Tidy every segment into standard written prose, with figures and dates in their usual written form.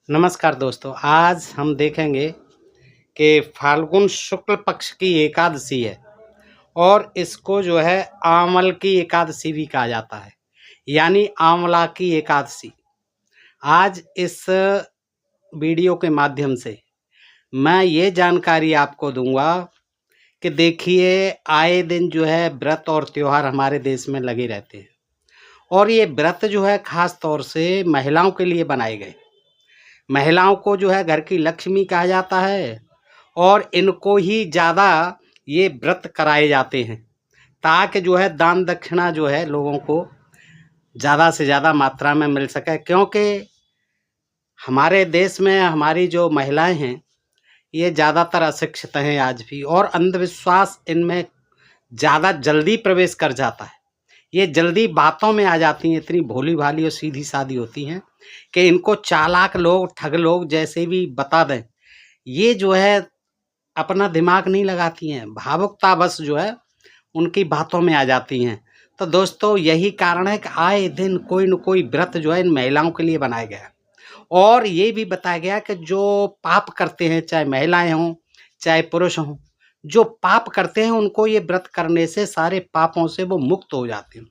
नमस्कार दोस्तों, आज हम देखेंगे कि फाल्गुन शुक्ल पक्ष की एकादशी है और इसको जो है आंवल की एकादशी भी कहा जाता है, यानी आंवला की एकादशी। आज इस वीडियो के माध्यम से मैं ये जानकारी आपको दूंगा कि देखिए, आए दिन जो है व्रत और त्योहार हमारे देश में लगे रहते हैं और ये व्रत जो है खास तौर से महिलाओं के लिए बनाए गए। महिलाओं को जो है घर की लक्ष्मी कहा जाता है और इनको ही ज़्यादा ये व्रत कराए जाते हैं ताकि जो है दान दक्षिणा जो है लोगों को ज़्यादा से ज़्यादा मात्रा में मिल सके, क्योंकि हमारे देश में हमारी जो महिलाएं हैं ये ज़्यादातर अशिक्षित हैं आज भी, और अंधविश्वास इनमें ज़्यादा जल्दी प्रवेश कर जाता है। ये जल्दी बातों में आ जाती हैं, इतनी भोली भाली और सीधी सादी होती हैं कि इनको चालाक लोग, ठग लोग जैसे भी बता दें, ये जो है अपना दिमाग नहीं लगाती हैं, भावुकता बस जो है उनकी बातों में आ जाती हैं। तो दोस्तों, यही कारण है कि आए दिन कोई न कोई व्रत जो है इन महिलाओं के लिए बनाया गया है और ये भी बताया गया कि जो पाप करते हैं, चाहे महिलाएं हों चाहे पुरुष हों, जो पाप करते हैं उनको ये व्रत करने से सारे पापों से वो मुक्त हो जाते हैं।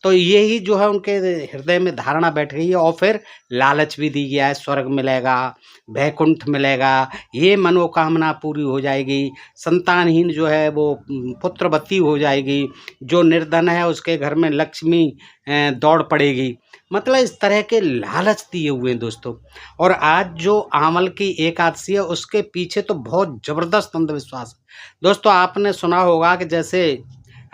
तो यही जो है उनके हृदय में धारणा बैठ गई है और फिर लालच भी दी गया है, स्वर्ग मिलेगा, वैकुंठ मिलेगा, ये मनोकामना पूरी हो जाएगी, संतानहीन जो है वो पुत्रवती हो जाएगी, जो निर्धन है उसके घर में लक्ष्मी दौड़ पड़ेगी। मतलब इस तरह के लालच दिए हुए हैं दोस्तों। और आज जो आंवल की एकादशी है उसके पीछे तो बहुत ज़बरदस्त अंधविश्वास है दोस्तों। आपने सुना होगा कि जैसे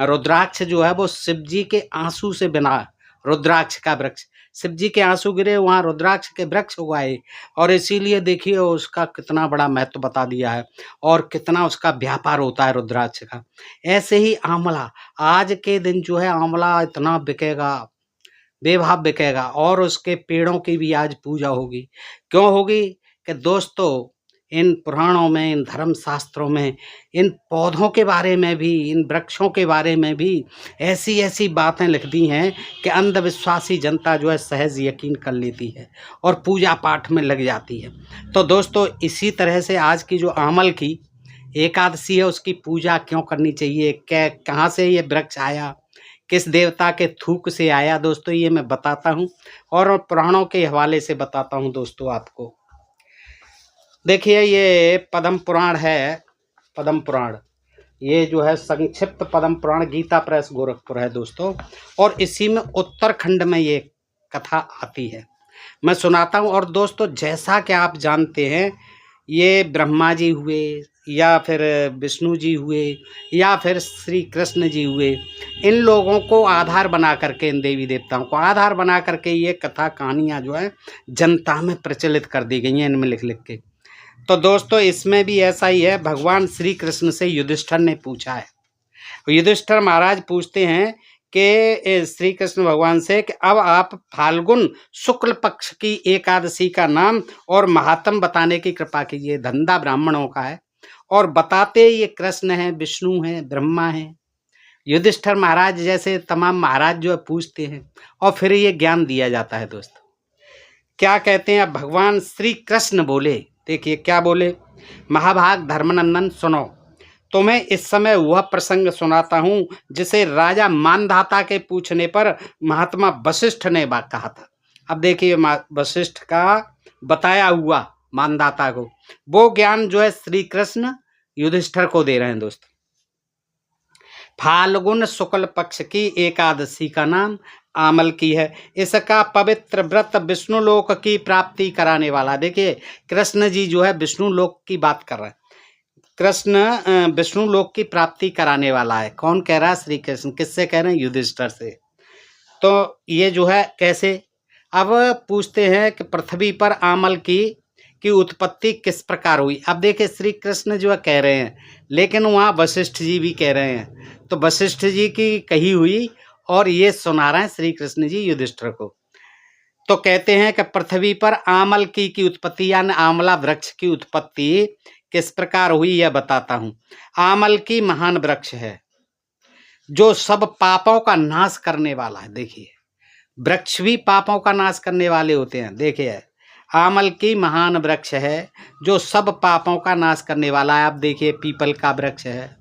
रुद्राक्ष जो है वो शिव जी के आंसू से बना, रुद्राक्ष का वृक्ष, शिव जी के आंसू गिरे वहाँ रुद्राक्ष के वृक्ष उगाए, और इसीलिए देखिए उसका कितना बड़ा महत्व बता दिया है और कितना उसका व्यापार होता है रुद्राक्ष का। ऐसे ही आंवला, आज के दिन जो है आंवला इतना बिकेगा, बेभाव बिकेगा, और उसके पेड़ों की भी आज पूजा होगी। क्यों होगी कि दोस्तों, इन पुराणों में, इन धर्म शास्त्रों में, इन पौधों के बारे में भी, इन वृक्षों के बारे में भी ऐसी ऐसी बातें लिख दी हैं कि अंधविश्वासी जनता जो है सहज यकीन कर लेती है और पूजा पाठ में लग जाती है। तो दोस्तों, इसी तरह से आज की जो आंवल की एकादशी है उसकी पूजा क्यों करनी चाहिए, क्या, कहाँ से ये वृक्ष आया, किस देवता के थूक से आया दोस्तों, ये मैं बताता हूँ और पुराणों के हवाले से बताता हूँ दोस्तों आपको। देखिए, ये पद्म पुराण है, पद्म पुराण, ये जो है संक्षिप्त पद्म पुराण, गीता प्रेस गोरखपुर है दोस्तों, और इसी में उत्तराखंड में ये कथा आती है, मैं सुनाता हूँ। और दोस्तों, जैसा कि आप जानते हैं, ये ब्रह्मा जी हुए या फिर विष्णु जी हुए या फिर श्री कृष्ण जी हुए, इन लोगों को आधार बना करके, इन देवी देवताओं को आधार बना करके ये कथा कहानियाँ जो है जनता में प्रचलित कर दी गई हैं इनमें लिख लिख के। तो दोस्तों, इसमें भी ऐसा ही है। भगवान श्री कृष्ण से युधिष्ठिर ने पूछा है, युधिष्ठिर महाराज पूछते हैं कि श्री कृष्ण भगवान से कि अब आप फाल्गुन शुक्ल पक्ष की एकादशी का नाम और महात्म बताने की कृपा कीजिए। धंधा ब्राह्मणों का है और बताते ये कृष्ण हैं, विष्णु हैं, ब्रह्मा हैं। युधिष्ठिर महाराज जैसे तमाम महाराज जो है पूछते हैं और फिर ये ज्ञान दिया जाता है दोस्तों। क्या कहते हैं? अब भगवान श्री कृष्ण बोले, देखिए क्या बोले, महाभाग धर्मनंदन सुनो, तुम्हें इस समय वह प्रसंग सुनाता हूँ जिसे राजा मानधाता के पूछने पर महात्मा वशिष्ठ ने कहा था। अब देखिए, वशिष्ठ का बताया हुआ मानधाता को, वो ज्ञान जो है श्री कृष्ण युधिष्ठिर को दे रहे हैं दोस्तों। फाल्गुन शुक्ल पक्ष की एकादशी का नाम आमल की है। इसका पवित्र व्रत विष्णु लोक की प्राप्ति कराने वाला। देखिए, कृष्ण जी जो है विष्णु लोक की बात कर रहे हैं। कृष्ण विष्णु लोक की प्राप्ति कराने वाला है। कौन कह रहा है? श्री कृष्ण। किससे कह रहे हैं? युधिष्ठिर से। तो ये जो है कैसे, अब पूछते हैं कि पृथ्वी पर आमल की उत्पत्ति किस प्रकार हुई। अब देखिए, श्री कृष्ण जो है कह रहे हैं, लेकिन वहाँ वशिष्ठ जी भी कह रहे हैं, तो वशिष्ठ जी की कही हुई और ये सुना रहे हैं श्री कृष्ण जी युधिष्ठिर को। तो कहते हैं कि पृथ्वी पर आमल की उत्पत्ति, यानी आंवला वृक्ष की उत्पत्ति किस प्रकार हुई यह बताता हूँ। आमल की महान वृक्ष है जो सब पापों का नाश करने वाला है। देखिए, वृक्ष भी पापों का नाश करने वाले होते हैं। देखिए, आमल की महान वृक्ष है जो सब पापों का नाश करने वाला है। आप देखिए पीपल का वृक्ष है,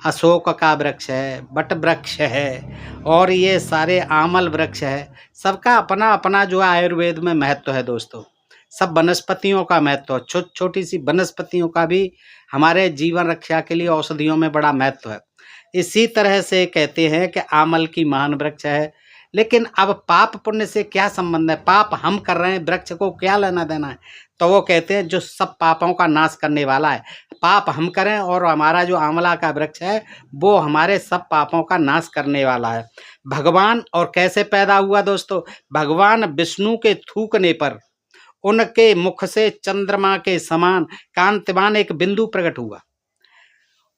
अशोक का वृक्ष है, बट वृक्ष है, और ये सारे आमल वृक्ष है। सबका अपना अपना जो है आयुर्वेद में महत्व है दोस्तों। सब वनस्पतियों का महत्व, छोटी सी वनस्पतियों का भी हमारे जीवन रक्षा के लिए औषधियों में बड़ा महत्व है। इसी तरह से कहते हैं कि आमल की महान वृक्ष है। लेकिन अब पाप पुण्य से क्या संबंध है? पाप हम कर रहे हैं, वृक्ष को क्या लेना देना है? तो वो कहते हैं जो सब पापों का नाश करने वाला है। पाप हम करें और हमारा जो आंवला का वृक्ष है वो हमारे सब पापों का नाश करने वाला है। भगवान और कैसे पैदा हुआ दोस्तों? भगवान विष्णु के थूकने पर उनके मुख से चंद्रमा के समान कांतिमान एक बिंदु प्रकट हुआ।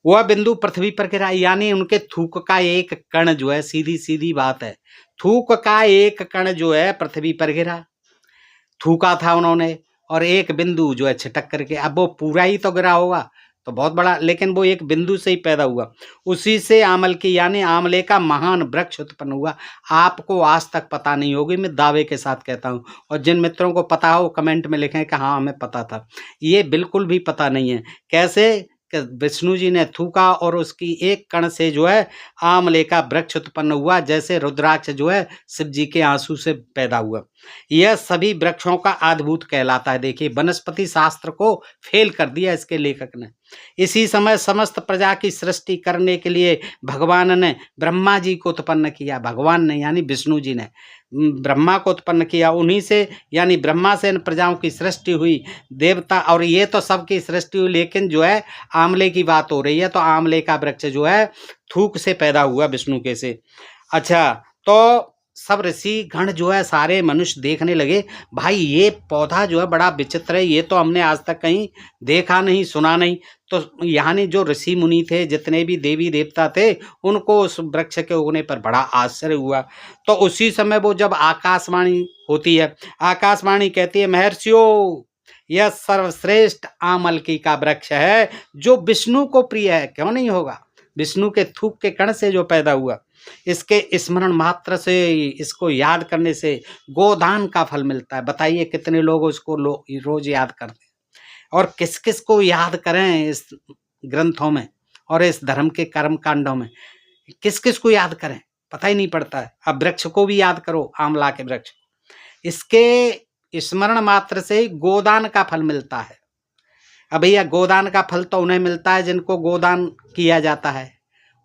वह बिंदु पृथ्वी पर गिरा, यानी उनके थूक का एक कण जो है, सीधी सीधी बात है, थूक का एक कण जो है पृथ्वी पर गिरा, थूका था उन्होंने, और एक बिंदु जो है छिटक करके, अब वो पूरा ही तो गिरा होगा तो बहुत बड़ा, लेकिन वो एक बिंदु से ही पैदा हुआ। उसी से आमल की यानी आंवले का महान वृक्ष उत्पन्न हुआ। आपको आज तक पता नहीं होगी, मैं दावे के साथ कहता हूँ, और जिन मित्रों को पता हो कमेंट में लिखें कि हाँ हमें पता था। ये बिल्कुल भी पता नहीं है। कैसे कि विष्णु जी ने थूका और उसकी एक कण से जो है आंवले का वृक्ष उत्पन्न हुआ, जैसे रुद्राक्ष जो है शिव जी के आंसू से पैदा हुआ। यह सभी वृक्षों का आदिभूत कहलाता है। देखिए वनस्पति शास्त्र को फेल कर दिया इसके लेखक ने। इसी समय समस्त प्रजा की सृष्टि करने के लिए भगवान ने ब्रह्मा जी को उत्पन्न किया। भगवान ने यानी विष्णु जी ने ब्रह्मा को उत्पन्न किया। उन्हीं से यानी ब्रह्मा से इन प्रजाओं की सृष्टि हुई। देवता और ये तो सबकी सृष्टि हुई, लेकिन जो है आंवले की बात हो रही है, तो आंवले का वृक्ष जो है थूक से पैदा हुआ विष्णु के से। अच्छा, तो सब ऋषि गण जो है सारे मनुष्य देखने लगे, भाई ये पौधा जो है बड़ा विचित्र है, ये तो हमने आज तक कहीं देखा नहीं सुना नहीं। तो यानी जो ऋषि मुनि थे, जितने भी देवी देवता थे, उनको उस वृक्ष के उगने पर बड़ा आश्चर्य हुआ। तो उसी समय वो जब आकाशवाणी होती है, आकाशवाणी कहती है महर्षियों यह सर्वश्रेष्ठ आमलकी का वृक्ष है जो विष्णु को प्रिय है। क्यों नहीं होगा? विष्णु के थूक के कण से जो पैदा हुआ। इसके स्मरण मात्र से, इसको याद करने से गोदान का फल मिलता है। बताइए कितने लोग उसको रोज याद करते हैं। और किस किस को याद करें इस ग्रंथों में और इस धर्म के कर्म कांडों में, किस किस को याद करें पता ही नहीं पड़ता है। अब वृक्ष को भी याद करो, आंवला के वृक्ष, इसके स्मरण मात्र से ही गोदान का फल मिलता है। अब भैया गोदान का फल तो उन्हें मिलता है जिनको गोदान किया जाता है,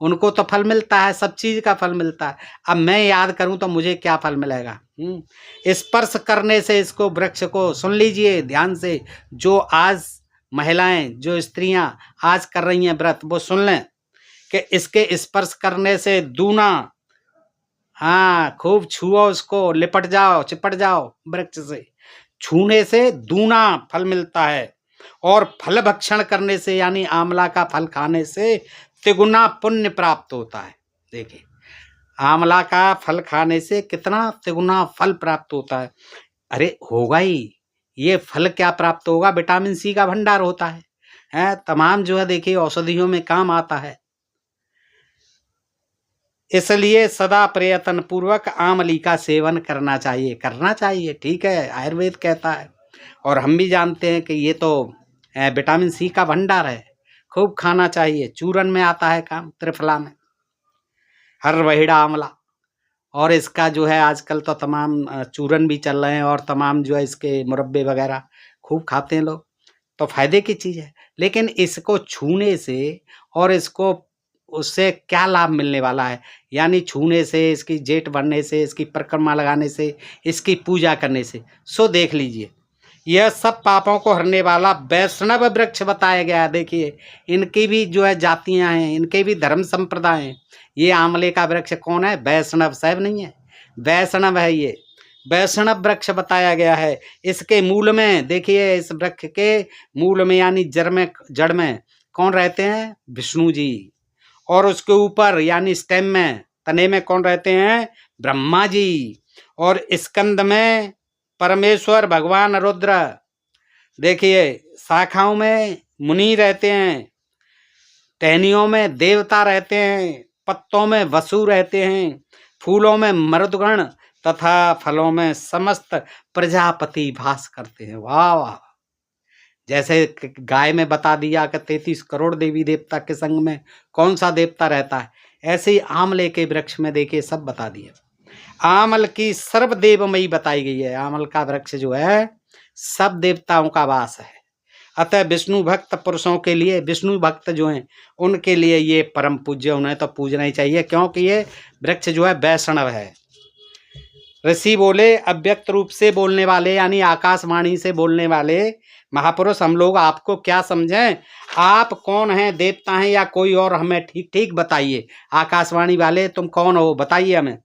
उनको तो फल मिलता है, सब चीज का फल मिलता है। अब मैं याद करूं तो मुझे क्या फल मिलेगा? स्पर्श करने से इसको वृक्ष को, सुन लीजिए ध्यान से, जो आज महिलाएं, जो स्त्रियां आज कर रही हैं व्रत, वो सुन लें कि इसके स्पर्श करने से दूना, हाँ खूब छुओ उसको, लिपट जाओ, चिपट जाओ वृक्ष से, छूने से दूना फल मिलता है। और फल भक्षण करने से यानी आंवला का फल खाने से तिगुना पुण्य प्राप्त होता है। देखिए आंवला का फल खाने से कितना तिगुना फल प्राप्त होता है। अरे होगा ही, ये फल क्या प्राप्त होगा? विटामिन सी का भंडार होता है, तमाम जो है देखिए औषधियों में काम आता है। इसलिए सदा प्रयत्न पूर्वक आंवली का सेवन करना चाहिए। ठीक है, आयुर्वेद कहता है और हम भी जानते हैं कि ये तो विटामिन सी का भंडार है, खूब खाना चाहिए। चूरन में आता है काम, त्रिफला में, हर वहीड़ा आंवला, और इसका जो है आजकल तो तमाम चूरन भी चल रहे हैं और तमाम जो है इसके मुरब्बे वगैरह खूब खाते हैं लोग, तो फायदे की चीज़ है। लेकिन इसको छूने से और इसको उससे क्या लाभ मिलने वाला है? यानी छूने से, इसकी जेठ भरने से, इसकी परिक्रमा लगाने से, इसकी पूजा करने से, सो देख लीजिए यह सब पापों को हरने वाला वैष्णव वृक्ष बताया गया। देखिए इनकी भी जो है जातियां हैं, इनके भी धर्म संप्रदाय हैं। ये आंवले का वृक्ष कौन है? वैष्णव, शैव नहीं है, वैष्णव है। ये वैष्णव वृक्ष बताया गया है। इसके मूल में देखिए, इस वृक्ष के मूल में यानी जड़ में कौन रहते हैं? विष्णु जी। और उसके ऊपर यानी स्टेम में, तने में कौन रहते हैं? ब्रह्मा जी। और स्कंद में परमेश्वर भगवान रुद्र। देखिए शाखाओं में मुनि रहते हैं, टहनियों में देवता रहते हैं, पत्तों में वसु रहते हैं, फूलों में मरुदगण, तथा फलों में समस्त प्रजापति वास करते हैं। वाह वाह! जैसे गाय में बता दिया कि 33 करोड़ देवी देवता के संग में कौन सा देवता रहता है, ऐसे ही आंवले के वृक्ष में देखिए सब बता दिया। आमल की सर्वदेवमयी बताई गई है। आमल का वृक्ष जो है सब देवताओं का वास है। अतः विष्णु भक्त पुरुषों के लिए, विष्णु भक्त जो हैं उनके लिए ये परम पूज्य, उन्हें तो पूजना ही चाहिए, क्योंकि ये वृक्ष जो है वैष्णव है। ऋषि बोले, अव्यक्त रूप से बोलने वाले यानी आकाशवाणी से बोलने वाले महापुरुष, हम लोग आपको क्या समझें? आप कौन हैं? देवता हैं या कोई और? हमें ठीक ठीक बताइए। आकाशवाणी वाले तुम कौन हो, बताइए हमें।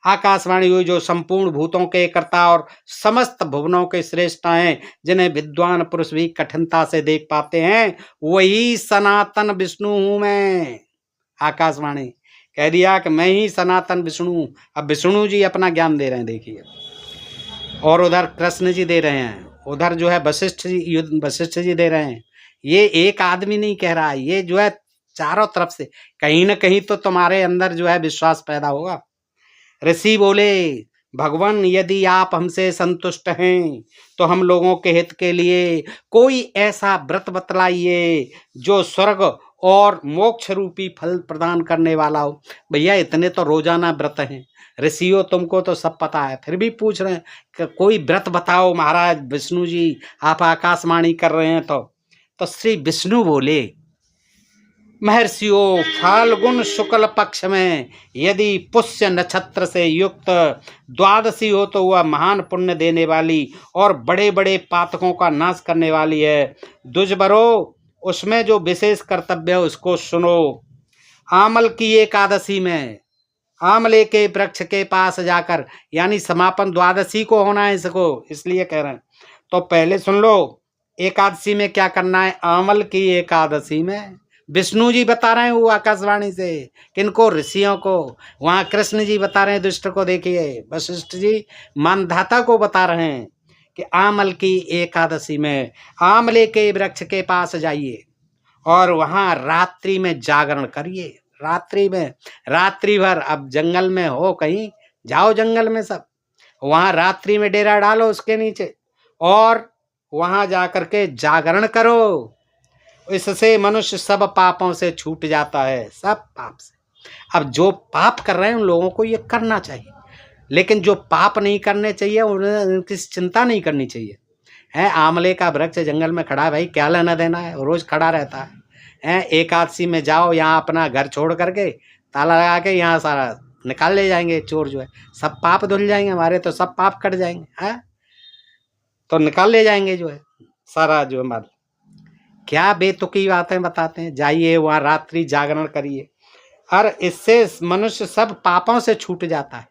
आकाशवाणी हुई जो संपूर्ण भूतों के कर्ता और समस्त भुवनों के श्रेष्ठ हैं, जिन्हें विद्वान पुरुष भी कठिनता से देख पाते हैं, वही सनातन विष्णु हूं मैं। आकाशवाणी कह दिया कि मैं ही सनातन विष्णु हूं। अब विष्णु जी अपना ज्ञान दे रहे हैं, देखिए, और उधर कृष्ण जी दे रहे हैं, उधर जो है वशिष्ठ जी दे रहे हैं। ये एक आदमी नहीं कह रहा है, ये जो है चारों तरफ से, कहीं ना कहीं तो तुम्हारे अंदर जो है विश्वास पैदा होगा। ऋषि बोले, भगवान यदि आप हमसे संतुष्ट हैं तो हम लोगों के हित के लिए कोई ऐसा व्रत बतलाइए जो स्वर्ग और मोक्ष रूपी फल प्रदान करने वाला हो। भैया इतने तो रोजाना व्रत हैं, ऋषियों तुमको तो सब पता है, फिर भी पूछ रहे हैं कि कोई व्रत बताओ महाराज विष्णु जी, आप आकाशवाणी कर रहे हैं। तो श्री विष्णु बोले, महर्षियों, फाल्गुन शुक्ल पक्ष में यदि पुष्य नक्षत्र से युक्त द्वादशी हो तो वह महान पुण्य देने वाली और बड़े बड़े पातकों का नाश करने वाली है। दुष्बरो, उसमें जो विशेष कर्तव्य है उसको सुनो। आमल की एकादशी में आमले के वृक्ष के पास जाकर, यानी समापन द्वादशी को होना है इसको, इसलिए कह रहे हैं। तो पहले सुन लो, एकादशी में क्या करना है? आमल की एकादशी में विष्णु जी बता रहे हैं वो आकाशवाणी से, किनको? ऋषियों को। वहाँ कृष्ण जी बता रहे हैं दुष्ट को, देखिए वशिष्ठ जी मानधाता को बता रहे हैं कि आमल की एकादशी में आमले के वृक्ष के पास जाइए और वहाँ रात्रि में जागरण करिए। रात्रि में, रात्रि भर, अब जंगल में हो कहीं, जाओ जंगल में सब, वहाँ रात्रि में डेरा डालो उसके नीचे और वहाँ जा कर के जागरण करो। इससे मनुष्य सब पापों से छूट जाता है, सब पाप से। अब जो पाप कर रहे हैं उन लोगों को ये करना चाहिए, लेकिन जो पाप नहीं करने चाहिए उन्हें उनकी चिंता नहीं करनी चाहिए। है आमले का वृक्ष जंगल में खड़ा है, भाई क्या लेना देना है, रोज खड़ा रहता है। एकादशी में जाओ, यहाँ अपना घर छोड़ करके ताला लगा के यहाँ सारा निकाल ले जाएंगे चोर, जो है सब पाप धुल जाएंगे हमारे, तो सब पाप कट जाएंगे। है तो निकाल ले जाएंगे जो है सारा, जो हमारा क्या बेतुकी बातें बताते हैं। जाइए वहाँ रात्रि जागरण करिए और इससे मनुष्य सब पापों से छूट जाता है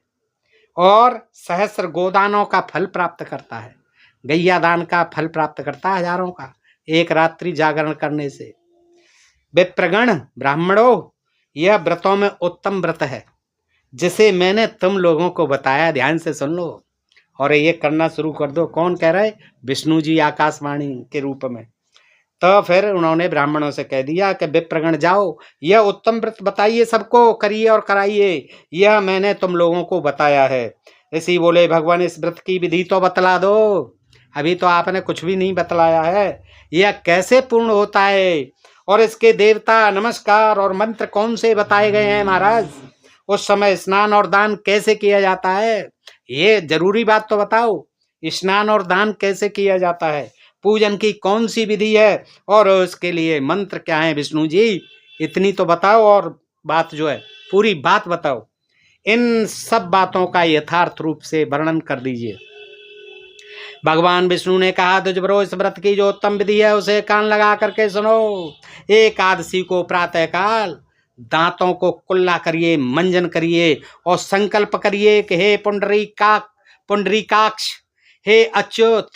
और सहस्र गोदानों का फल प्राप्त करता है, गैया दान का फल प्राप्त करता है, हजारों का, एक रात्रि जागरण करने से। विप्रगण, ब्राह्मणों, यह व्रतों में उत्तम व्रत है जिसे मैंने तुम लोगों को बताया, ध्यान से सुन लो और ये करना शुरू कर दो। कौन कह रहा है? विष्णु जी आकाशवाणी के रूप में। तो फिर उन्होंने ब्राह्मणों से कह दिया कि विप्रगण जाओ, यह उत्तम व्रत बताइए, सबको करिए और कराइए, यह मैंने तुम लोगों को बताया है। ऋषि बोले, भगवान इस व्रत की विधि तो बतला दो, अभी तो आपने कुछ भी नहीं बतलाया है। यह कैसे पूर्ण होता है और इसके देवता, नमस्कार और मंत्र कौन से बताए गए हैं महाराज? उस समय स्नान और दान कैसे किया जाता है? ये जरूरी बात तो बताओ, स्नान और दान कैसे किया जाता है? पूजन की कौन सी विधि है और उसके लिए मंत्र क्या है? विष्णु जी इतनी तो बताओ और बात जो है पूरी बात बताओ। इन सब बातों का यथार्थ रूप से वर्णन कर दीजिए। भगवान विष्णु ने कहा, दुष्बरो, इस व्रत की जो उत्तम विधि है उसे कान लगा करके सुनो। एकादशी को प्रातः काल दांतों को कुल्ला करिए, मंजन करिए और संकल्प करिए कि हे पुंडरीकाक्ष, हे अच्युत,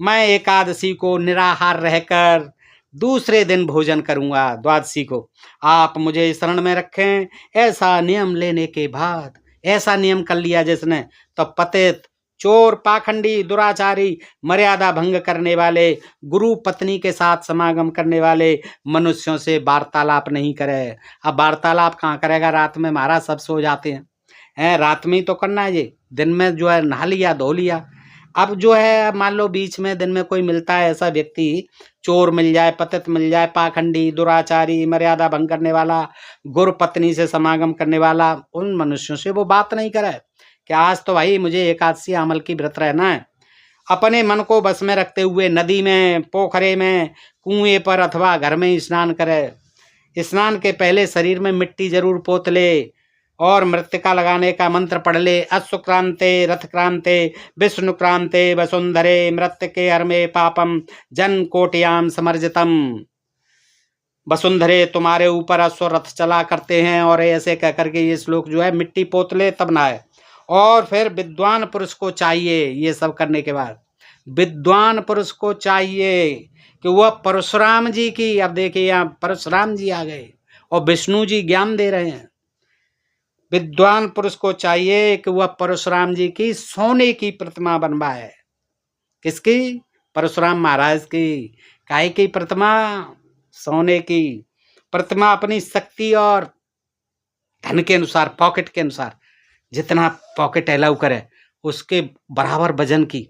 मैं एकादशी को निराहार रहकर दूसरे दिन भोजन करूंगा, द्वादशी को आप मुझे शरण में रखें। ऐसा नियम लेने के बाद, ऐसा नियम कर लिया जिसने, तो पतित, चोर, पाखंडी, दुराचारी, मर्यादा भंग करने वाले, गुरु पत्नी के साथ समागम करने वाले मनुष्यों से वार्तालाप नहीं करे। अब वार्तालाप कहाँ करेगा? रात में महाराज सब सो जाते हैं। हैं, रात में ही तो करना है ये, दिन में जो है नहा लिया धो लिया। अब जो है मान लो बीच में दिन में कोई मिलता है ऐसा व्यक्ति, चोर मिल जाए, पतित मिल जाए, पाखंडी, दुराचारी, मर्यादा भंग करने वाला, गुरु पत्नी से समागम करने वाला, उन मनुष्यों से वो बात नहीं करे कि आज तो भाई मुझे एकादशी अमल की व्रत रहना है। अपने मन को बस में रखते हुए नदी में, पोखरे में, कुएं पर अथवा घर में ही स्नान करे। स्नान के पहले शरीर में मिट्टी जरूर पोत ले और मृत्तिका लगाने का मंत्र पढ़ ले। अश्वक्रांते रथक्रांते विष्णुक्रांते वसुंधरे मृत्तिके हरमे पापम जन कोटियाम समर्जितम। वसुंधरे तुम्हारे ऊपर अश्व रथ चला करते हैं, और ऐसे कह करके ये श्लोक जो है मिट्टी पोत ले तब नहाए। और फिर विद्वान पुरुष को चाहिए, ये सब करने के बाद विद्वान पुरुष को चाहिए कि वह परशुराम जी की, अब देखिए यहाँ परशुराम जी आ गए और विष्णु जी ज्ञान दे रहे हैं। विद्वान पुरुष को चाहिए कि वह परशुराम जी की सोने की प्रतिमा बनवाए। किसकी? परशुराम महाराज की। काहे की प्रतिमा? सोने की प्रतिमा। अपनी शक्ति और धन के अनुसार, पॉकेट के अनुसार, जितना पॉकेट अलाउ करे उसके बराबर वजन की,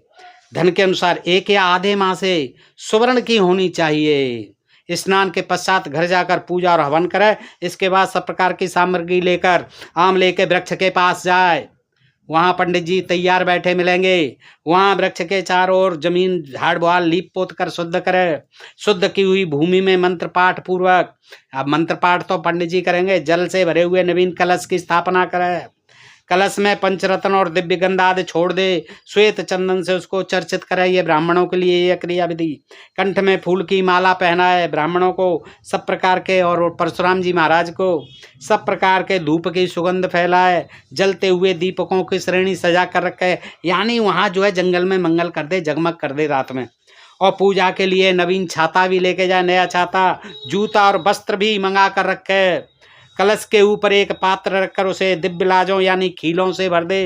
धन के अनुसार 1 या आधे माह से सुवर्ण की होनी चाहिए। स्नान के पश्चात घर जाकर पूजा और हवन करे। इसके बाद सब प्रकार की सामग्री लेकर आमले के वृक्ष के पास जाए। वहाँ पंडित जी तैयार बैठे मिलेंगे। वहाँ वृक्ष के चारों ओर जमीन झाड़ बुहार लीप पोत कर शुद्ध करे। शुद्ध की हुई भूमि में मंत्र पाठ पूर्वक, अब मंत्र पाठ तो पंडित जी करेंगे, जल से भरे हुए नवीन कलश की स्थापना करे। कलश में पंचरत्न और दिव्य गंध आदि छोड़ दे। श्वेत चंदन से उसको चर्चित करे। ये ब्राह्मणों के लिए यह क्रिया विधि। कंठ में फूल की माला पहनाए। ब्राह्मणों को सब प्रकार के, और परशुराम जी महाराज को सब प्रकार के धूप की सुगंध फैलाए। जलते हुए दीपकों की श्रेणी सजा कर रखे, यानी वहाँ जो है जंगल में मंगल कर दे, जगमग कर दे रात में। और पूजा के लिए नवीन छाता भी लेके जाए, नया छाता, जूता और वस्त्र भी मंगा कर रखे। कलश के ऊपर एक पात्र रखकर उसे दिव्य लाजों यानी खीलों से भर दे।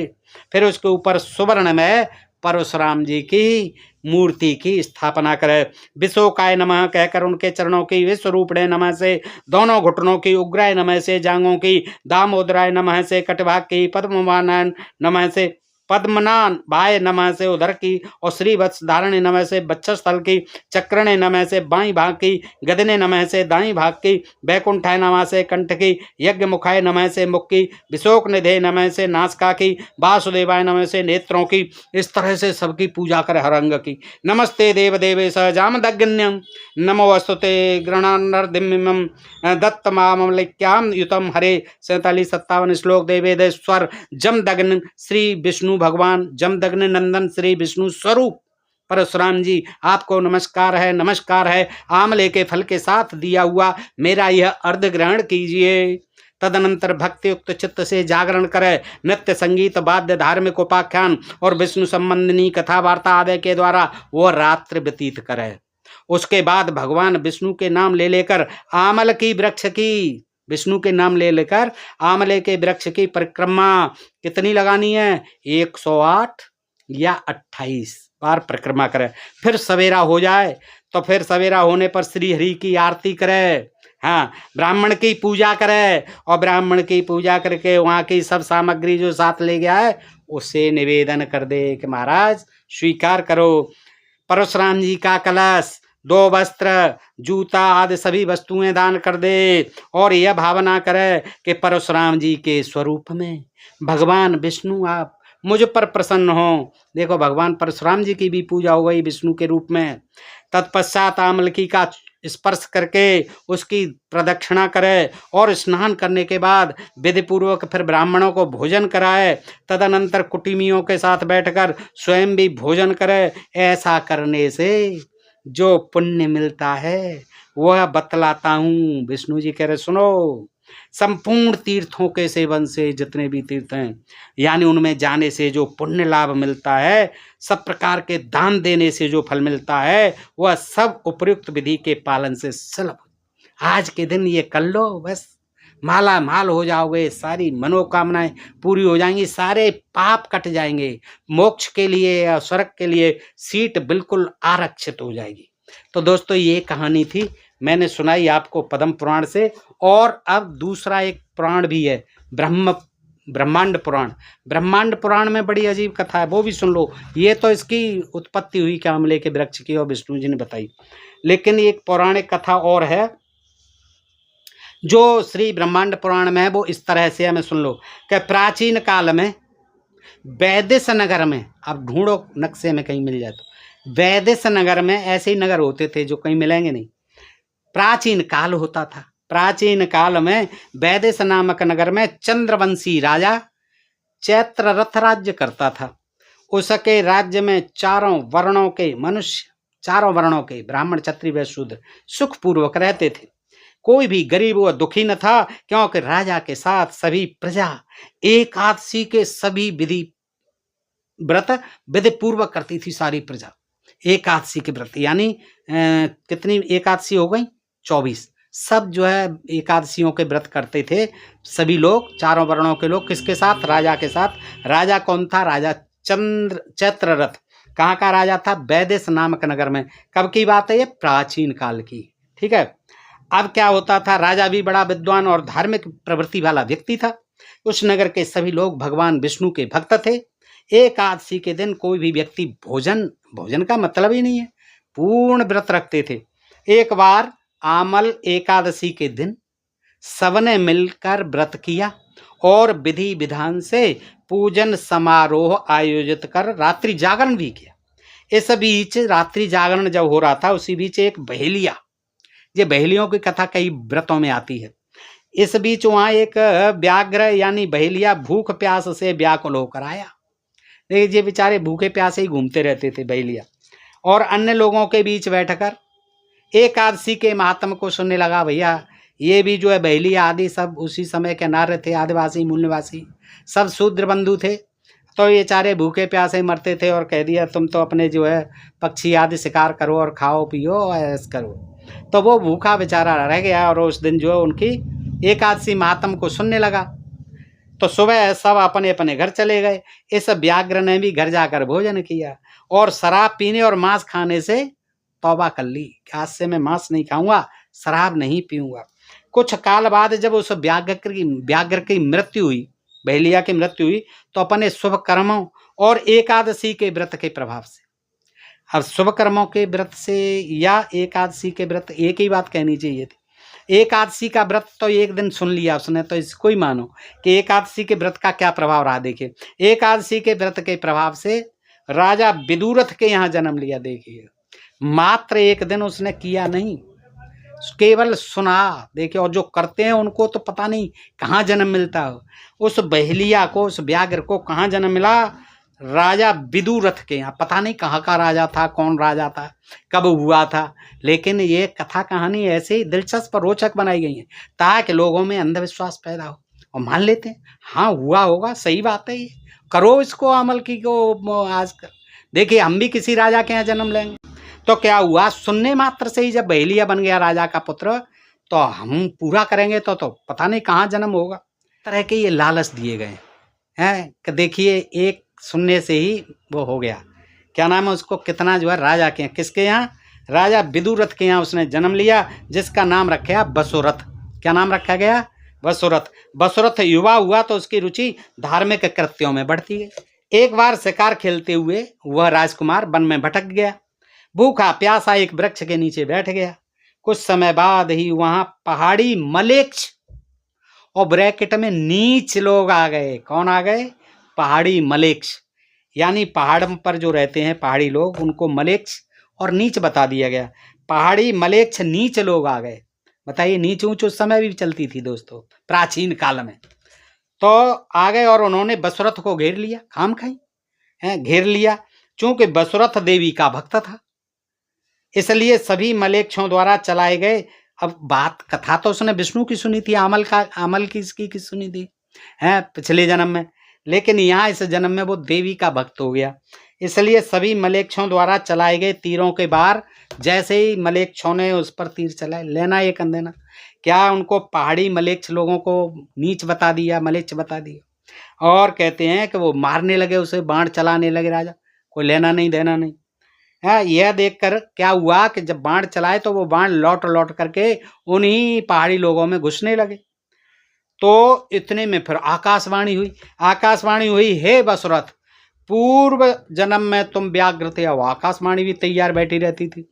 फिर उसके ऊपर सुवर्ण में परशुराम जी की मूर्ति की स्थापना करे। विशोकाय नमः कहकर उनके चरणों की, विश्वरूपणे नमः से दोनों घुटनों की, उग्राय नमः से जांघों की, दामोदराय नमः से कटभाग की, पद्मवानाय नमः से पद्मनान भाय नमः से उदर की, और श्री वत्स धारणे नमः से बक्षस्थल की, चक्रणे नमः से बाई भाग की, गदने नमः से दाई भाग की, बैकुंठाय नमः से कंठ की, यज्ञ मुखाय नमः से मुख की, विशोक निधे नमः से नासिका की, वासुदेवाय नमः से नेत्रों की। इस तरह से सबकी पूजा करे हर अंग की। नमस्ते देव देवेश जामदग्न्यम नमो वस्तुते गृणानर्दिम्यम दत्तमामलिक्याम युतम। हरे 47-57 श्लोक। देवेदेश्वर जमदग्न श्री विष्णु भगवान, जमदग्नि नंदन श्री विष्णु स्वरूप परशुराम जी, आपको नमस्कार है, नमस्कार है। आमले के फल के साथ दिया हुआ मेरा यह अर्घ ग्रहण कीजिए। तदनंतर भक्तियुक्त चित्त से जागरण करे। नृत्य, संगीत, वाद्य, धार्मिक उपाख्यान और विष्णु संबंधिनी कथा वार्ता आदि के द्वारा वह रात्रि व्यतीत करे। उसके बाद भगवान विष्णु के नाम ले लेकर आमल की वृक्ष की, विष्णु के नाम ले लेकर आमले के वृक्ष की परिक्रमा कितनी लगानी है? 108 या 28 बार परिक्रमा करे। फिर सवेरा हो जाए तो फिर सवेरा होने पर श्री हरि की आरती करे। हाँ, ब्राह्मण की पूजा करे, और ब्राह्मण की पूजा करके वहाँ की सब सामग्री जो साथ ले गया है उसे निवेदन कर दे कि महाराज स्वीकार करो। परशुराम जी का कलश, 2 वस्त्र, जूता आदि सभी वस्तुएं दान कर दे, और यह भावना करे कि परशुराम जी के स्वरूप में भगवान विष्णु आप मुझ पर प्रसन्न हो। देखो, भगवान परशुराम जी की भी पूजा हो गई विष्णु के रूप में। तत्पश्चात आमलकी का स्पर्श करके उसकी प्रदक्षिणा करे, और स्नान करने के बाद विधि पूर्वक फिर ब्राह्मणों को भोजन कराए। तदनंतर कुटुंबियों के साथ बैठकर स्वयं भी भोजन करे। ऐसा करने से जो पुण्य मिलता है वह बतलाता हूँ। विष्णु जी कह रहे, सुनो, संपूर्ण तीर्थों के सेवन से, जितने भी तीर्थ हैं यानी उनमें जाने से जो पुण्य लाभ मिलता है, सब प्रकार के दान देने से जो फल मिलता है, वह सब उपयुक्त विधि के पालन से सुलभ। आज के दिन ये कर लो, बस माला माल हो जाओगे, सारी मनोकामनाएं पूरी हो जाएंगी, सारे पाप कट जाएंगे, मोक्ष के लिए या स्वर्ग के लिए सीट बिल्कुल आरक्षित हो जाएगी। तो दोस्तों, ये कहानी थी, मैंने सुनाई आपको पद्म पुराण से। और अब दूसरा एक पुराण भी है, ब्रह्म ब्रह्मांड पुराण। ब्रह्मांड पुराण में बड़ी अजीब कथा है, वो भी सुन लो। ये तो इसकी उत्पत्ति हुई क्या आंवले के वृक्ष की और विष्णु जी ने बताई, लेकिन एक पौराणिक कथा और है जो श्री ब्रह्मांड पुराण में है, वो इस तरह से हमें सुन लो कि प्राचीन काल में वैदिश नगर में, अब ढूंढो नक्शे में कहीं मिल जाए तो, वैदिश नगर में ऐसे ही नगर होते थे जो कहीं मिलेंगे नहीं, प्राचीन काल होता था। प्राचीन काल में वैदिश नामक नगर में चंद्रवंशी राजा चैत्ररथ राज्य करता था। उसके राज्य में चारों वर्णों के मनुष्य, चारों वर्णों के ब्राह्मण क्षत्रिय वैश्य शूद्र सुखपूर्वक रहते थे। कोई भी गरीब व दुखी न था, क्योंकि राजा के साथ सभी प्रजा एकादशी के सभी विधि व्रत विधि पूर्वक करती थी। सारी प्रजा एकादशी के व्रत, यानी कितनी एकादशी हो गई? 24। सब जो है एकादशियों के व्रत करते थे सभी लोग, चारों वर्णों के लोग। किसके साथ? राजा के साथ। राजा कौन था? राजा चैत्ररथ। कहाँ का राजा था? वैदिश नामक नगर में। कब की बात है ये? प्राचीन काल की। ठीक है। अब क्या होता था, राजा भी बड़ा विद्वान और धार्मिक प्रवृत्ति वाला व्यक्ति था। उस नगर के सभी लोग भगवान विष्णु के भक्त थे। एकादशी के दिन कोई भी व्यक्ति भोजन का मतलब ही नहीं है, पूर्ण व्रत रखते थे। एक बार आमल एकादशी के दिन सबने मिलकर व्रत किया और विधि विधान से पूजन समारोह आयोजित कर रात्रि जागरण भी किया। इस बीच रात्रि जागरण जब हो रहा था, उसी बीच एक बहेलिया, ये बहेलियों की कथा कई व्रतों में आती है, इस बीच वहां एक व्याघ्र यानी बहेलिया भूख प्यास से व्याकुल होकर आया। ये बेचारे भूखे प्यासे ही घूमते रहते थे बहेलिया, और अन्य लोगों के बीच बैठकर एकादशी के महात्म को सुनने लगा। भैया ये भी जो है बहेलिया आदि सब उसी समय के नार्य थे, आदिवासी मूल्यवासी सब शूद्र बंधु थे। तो ये चारे भूखे प्यासे मरते थे और कह दिया तुम तो अपने जो है पक्षी आदि शिकार करो और खाओ पियो और ऐश करो। तो वो भूखा बेचारा रह गया और उस दिन जो है उनकी एकादशी महात्म को सुनने लगा। तो सुबह सब अपने अपने घर चले गए। इस व्याघ्र ने भी घर जाकर भोजन किया और शराब पीने और मांस खाने से तौबा कर ली कि आज से मैं मांस नहीं खाऊंगा, शराब नहीं पीऊंगा। कुछ काल बाद जब उस व्याघ्र की मृत्यु हुई, बहेलिया की मृत्यु हुई, तो अपने शुभ कर्मों और एकादशी के व्रत के प्रभाव से, अब शुभ कर्मों के व्रत से या एकादशी के व्रत, एक ही बात कहनी चाहिए थी। एकादशी का व्रत तो एक दिन सुन लिया उसने, तो इसको ही मानो कि एकादशी के व्रत का क्या प्रभाव रहा। देखिए, एकादशी के व्रत के प्रभाव से राजा विदुरथ के यहाँ जन्म लिया। देखिए, मात्र एक दिन उसने किया नहीं, केवल सुना। देखिए, और जो करते हैं उनको तो पता नहीं कहाँ जन्म मिलता हो। उस बहेलिया को, उस व्याघ्र को कहाँ जन्म मिला? राजा विदुरथ के यहाँ। पता नहीं कहाँ का राजा था, कौन राजा था, कब हुआ था, लेकिन ये कथा कहानी ऐसे ही दिलचस्प और रोचक बनाई गई है ताकि लोगों में अंधविश्वास पैदा हो और मान लेते हैं हाँ हुआ होगा, सही बात है, ये करो, इसको अमल की को आज कर। देखिए, हम भी किसी राजा के यहाँ जन्म लेंगे तो क्या हुआ, सुनने मात्र से ही जब बहेलिया बन गया राजा का पुत्र, तो हम पूरा करेंगे तो पता नहीं कहाँ जन्म होगा। तरह के ये लालच दिए गए हैं कि देखिए एक सुनने से ही वो हो गया, क्या नाम है उसको, कितना जो है राजा के यहाँ, किसके यहाँ? राजा विदुरथ के यहाँ उसने जन्म लिया, जिसका नाम रखा वसुरथ। क्या नाम रखा गया? वसुरथ। वसुरथ युवा हुआ तो उसकी रुचि धार्मिक कृत्यों में बढ़ती है। एक बार शिकार खेलते हुए वह राजकुमार वन में भटक गया, भूखा प्यासा एक वृक्ष के नीचे बैठ गया। कुछ समय बाद ही वहां पहाड़ी मलेच्छ और ब्रैकेट में नीच लोग आ गए। कौन आ गए? पहाड़ी मलेच्छ, यानी पहाड़ पर जो रहते हैं पहाड़ी लोग, उनको मलेच्छ और नीच बता दिया गया। पहाड़ी मलेच्छ नीच लोग आ गए। बताइए, नीच ऊंच उस समय भी चलती थी दोस्तों, प्राचीन काल में। तो आ गए और उन्होंने वसुरथ को घेर लिया, खाम खाई है घेर लिया। चूंकि वसुरथ देवी का भक्त था, इसलिए सभी मलेच्छों द्वारा चलाए गए। अब बात, कथा तो उसने विष्णु की सुनी थी, अमल की इसकी सुनी थी है पिछले जन्म में, लेकिन यहाँ इस जन्म में वो देवी का भक्त हो गया। इसलिए सभी मलेच्छों द्वारा चलाए गए तीरों के बार जैसे ही मलेच्छों ने उस पर तीर चलाए, लेना ये कर देना। क्या उनको पहाड़ी मलेच्छ लोगों को नीच बता दिया, मलेच्छ बता दिया, और कहते हैं कि वो मारने लगे उसे, बाण चलाने लगे राजा, कोई लेना नहीं देना नहीं है। यह देखकर क्या हुआ कि जब बाण चलाए तो वो बाण लौट लौट करके उन्हीं पहाड़ी लोगों में घुसने लगे। तो इतने में फिर आकाशवाणी हुई, हे बसरथ, पूर्व जन्म में तुम व्याघ्र थे। अब आकाशवाणी भी तैयार बैठी रहती थी।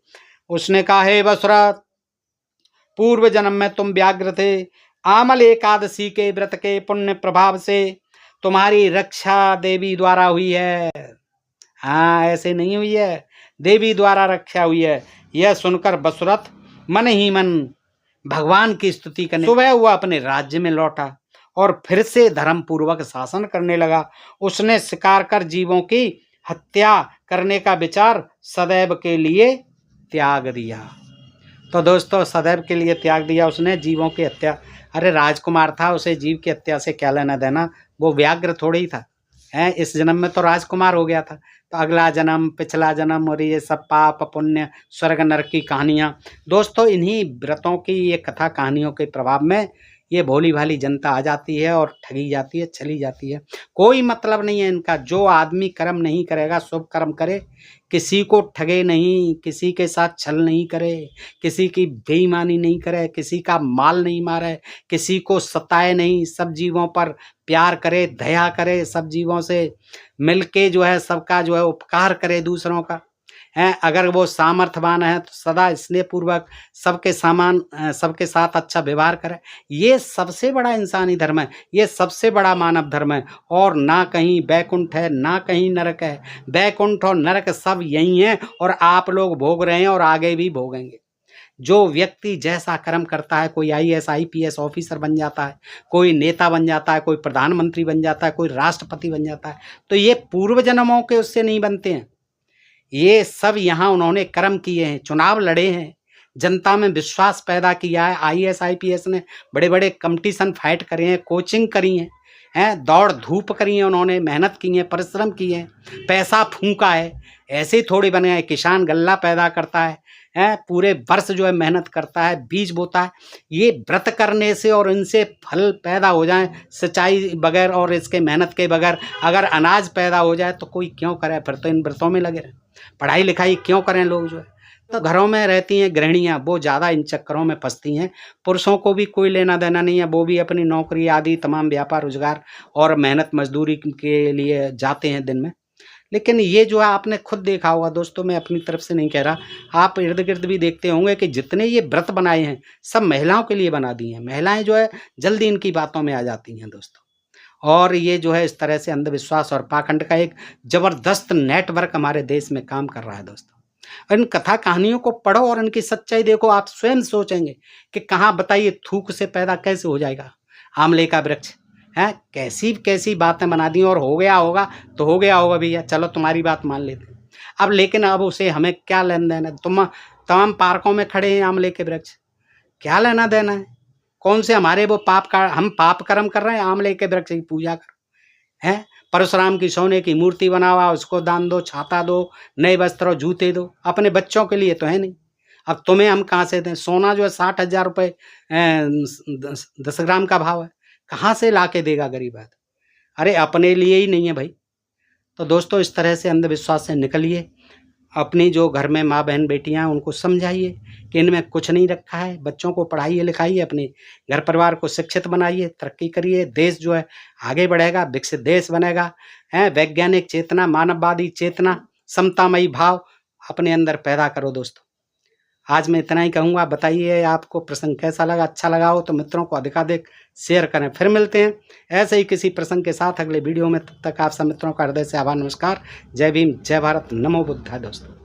उसने कहा, हे बसरथ, पूर्व जन्म में तुम व्याघ्र थे, आमल एकादशी के व्रत के पुण्य प्रभाव से तुम्हारी रक्षा देवी द्वारा हुई है। हाँ, ऐसे नहीं हुई है, देवी द्वारा रक्षा हुई है। यह सुनकर बसुरथ मन ही मन भगवान की स्तुति करने, सुबह वो अपने राज्य में लौटा और फिर से धर्म पूर्वक शासन करने लगा। उसने शिकार कर जीवों की हत्या करने का विचार सदैव के लिए त्याग दिया। तो दोस्तों, सदैव के लिए त्याग दिया उसने जीवों की हत्या। अरे राजकुमार था, उसे जीव की हत्या से क्या लेना देना, वो व्याघ्र थोड़ी ही था। इस जन्म में तो राजकुमार हो गया था, तो अगला जन्म, पिछला जन्म और ये सब पाप पुण्य स्वर्ग नरक की कहानियाँ। दोस्तों, इन्हीं व्रतों की ये कथा कहानियों के प्रभाव में ये भोली भाली जनता आ जाती है और ठगी जाती है, चली जाती है। कोई मतलब नहीं है इनका। जो आदमी कर्म नहीं करेगा, शुभ कर्म करे, किसी को ठगे नहीं, किसी के साथ छल नहीं करे, किसी की बेईमानी नहीं करे, किसी का माल नहीं मारे, किसी को सताए नहीं, सब जीवों पर प्यार करे, दया करे, सब जीवों से मिलके जो है सबका जो है उपकार करे दूसरों का। अगर वो सामर्थ्यवान है तो सदा स्नेहपूर्वक सबके साथ अच्छा व्यवहार करे। ये सबसे बड़ा इंसानी धर्म है, ये सबसे बड़ा मानव धर्म है। और ना कहीं बैकुंठ है, ना कहीं नरक है। बैकुंठ और नरक सब यही हैं और आप लोग भोग रहे हैं और आगे भी भोगेंगे। जो व्यक्ति जैसा कर्म करता है, कोई IAS IPS ऑफिसर बन जाता है, कोई नेता बन जाता है, कोई प्रधानमंत्री बन जाता है, कोई राष्ट्रपति बन जाता है, तो ये पूर्व जन्मों के उससे नहीं बनते हैं। ये सब यहाँ उन्होंने कर्म किए हैं, चुनाव लड़े हैं, जनता में विश्वास पैदा किया है। IAS IPS ने बड़े बड़े कंपटीशन फाइट करे हैं, कोचिंग करी हैं, दौड़ धूप करी है, उन्होंने मेहनत की है, परिश्रम किए हैं, पैसा फूंका है। ऐसे ही थोड़ी बने हैं। किसान गल्ला पैदा करता है, पूरे वर्ष जो है मेहनत करता है, बीज बोता है। ये व्रत करने से और इनसे फल पैदा हो जाए, सिंचाई बगैर और इसके मेहनत के बगैर अगर अनाज पैदा हो जाए तो कोई क्यों करे? फिर तो इन व्रतों में लगे रहे। पढ़ाई लिखाई क्यों करें लोग जो है? तो घरों में रहती हैं गृहिणियाँ, वो ज़्यादा इन चक्करों में फंसती हैं। पुरुषों को भी कोई लेना देना नहीं है, वो भी अपनी नौकरी आदि तमाम व्यापार रोजगार और मेहनत मजदूरी के लिए जाते हैं दिन में। लेकिन ये जो है आपने खुद देखा होगा दोस्तों, मैं अपनी तरफ से नहीं कह रहा, आप इर्द गिर्द भी देखते होंगे कि जितने ये व्रत बनाए हैं सब महिलाओं के लिए बना दिए हैं। महिलाएं जो है जल्दी इनकी बातों में आ जाती हैं दोस्तों। और ये जो है इस तरह से अंधविश्वास और पाखंड का एक जबरदस्त नेटवर्क हमारे देश में काम कर रहा है दोस्तों। इन कथा कहानियों को पढ़ो और इनकी सच्चाई देखो, आप स्वयं सोचेंगे कि कहाँ बताइए थूक से पैदा कैसे हो जाएगा आंवले का वृक्ष। कैसी कैसी बातें बना दी और हो गया होगा तो हो गया होगा भैया, चलो तुम्हारी बात मान लेते हैं अब। लेकिन अब उसे हमें क्या लेन देन है? तुम तमाम पार्कों में खड़े हैं आंवले के वृक्ष, क्या लेना देना है? कौन से हमारे वो हम पाप कर्म कर रहे हैं? आंवले के वृक्ष की पूजा करो। परशुराम की सोने की मूर्ति बनावा, उसको दान दो, छाता दो, नए वस्त्र जूते दो, अपने बच्चों के लिए तो है नहीं। अब तुम्हें हम कहाँ से दें? सोना जो है 60,000 रुपये 10 ग्राम का भाव है, कहाँ से ला के देगा गरीब आदमी? अरे अपने लिए ही नहीं है भाई। तो दोस्तों, इस तरह से अंधविश्वास से निकलिए। अपनी जो घर में माँ बहन बेटियां उनको समझाइए कि इनमें कुछ नहीं रखा है। बच्चों को पढ़ाइए लिखाइए, अपने घर परिवार को शिक्षित बनाइए, तरक्की करिए। देश जो है आगे बढ़ेगा, विकसित देश बनेगा। वैज्ञानिक चेतना, मानववादी चेतना, समतामयी भाव अपने अंदर पैदा करो दोस्तों। आज मैं इतना ही कहूँगा। बताइए आपको प्रसंग कैसा लगा? अच्छा लगा हो तो मित्रों को अधिकाधिक शेयर करें। फिर मिलते हैं ऐसे ही किसी प्रसंग के साथ अगले वीडियो में। तब तक आप सब मित्रों का हृदय से आभार, नमस्कार, जय भीम, जय भारत, नमो बुद्धाय दोस्तों।